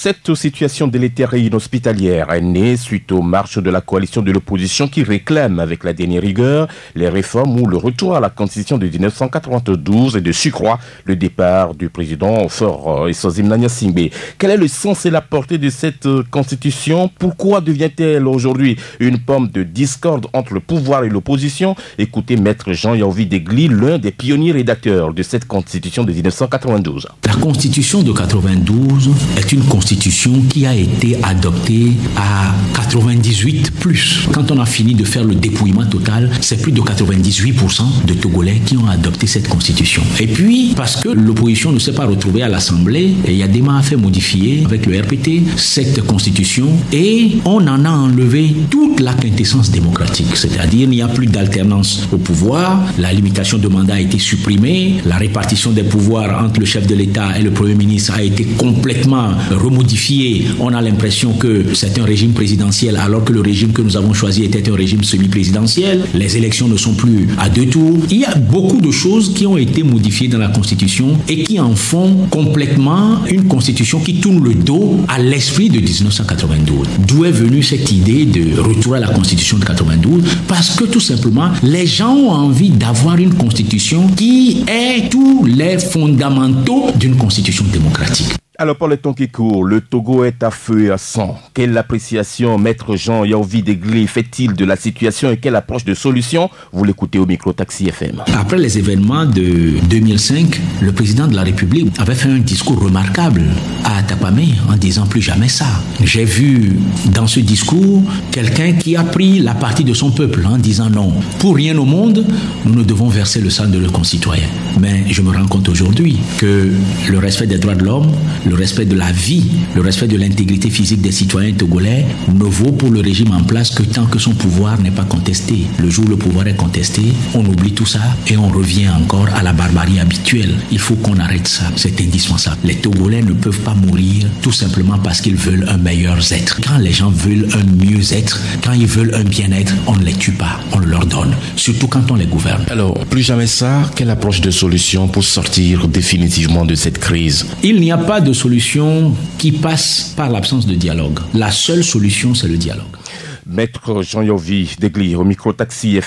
Cette situation délétère et inhospitalière est née suite aux marches de la coalition de l'opposition qui réclame avec la dernière rigueur les réformes ou le retour à la constitution de 1992 et de surcroît le départ du président Faure Eswazim Gnassingbé. Quel est le sens et la portée de cette constitution? Pourquoi devient-elle aujourd'hui une pomme de discorde entre le pouvoir et l'opposition? Écoutez Maître Jean Yaovi Degli, l'un des pionniers rédacteurs de cette constitution de 1992. La constitution de 92 est une constitution qui a été adoptée à 98 plus. Quand on a fini de faire le dépouillement total, c'est plus de 98% de Togolais qui ont adopté cette constitution. Et puis, parce que l'opposition ne s'est pas retrouvée à l'Assemblée, il y a des a fait modifier avec le RPT cette constitution et on en a enlevé toute la quintessence démocratique. C'est-à-dire, il n'y a plus d'alternance au pouvoir, la limitation de mandat a été supprimée, la répartition des pouvoirs entre le chef de l'État et le Premier ministre a été complètement remodifiée. On a l'impression que c'est un régime présidentiel alors que le régime que nous avons choisi était un régime semi-présidentiel. Les élections ne sont plus à 2 tours. Il y a beaucoup de choses qui ont été modifiées dans la Constitution et qui en font complètement une Constitution qui tourne le dos à l'esprit de 1992. D'où est venue cette idée de retour à la Constitution de 92? Parce que tout simplement, les gens ont envie d'avoir une Constitution qui ait tous les fondamentaux d'une Constitution démocratique. Alors, pour le temps qui court, le Togo est à feu et à sang. Quelle appréciation Maître Jean Yaovi Degli fait-il de la situation et quelle approche de solution? Vous l'écoutez au micro Taxi FM. Après les événements de 2005, le président de la République avait fait un discours remarquable à Atapamé en disant plus jamais ça. J'ai vu dans ce discours quelqu'un qui a pris la partie de son peuple en disant non, pour rien au monde, nous ne devons verser le sang de nos concitoyens. Mais je me rends compte aujourd'hui que le respect des droits de l'homme, le respect de la vie, le respect de l'intégrité physique des citoyens togolais ne vaut pour le régime en place que tant que son pouvoir n'est pas contesté. Le jour où le pouvoir est contesté, on oublie tout ça et on revient encore à la barbarie habituelle. Il faut qu'on arrête ça, c'est indispensable. Les Togolais ne peuvent pas mourir tout simplement parce qu'ils veulent un meilleur être. Quand les gens veulent un mieux être, quand ils veulent un bien-être, on ne les tue pas, on leur donne, surtout quand on les gouverne. Alors, plus jamais ça, quelle approche de solution pour sortir définitivement de cette crise? Il n'y a pas de solution qui passe par l'absence de dialogue. La seule solution, c'est le dialogue. Maître Jean Yaovi Degli au micro Taxi FM.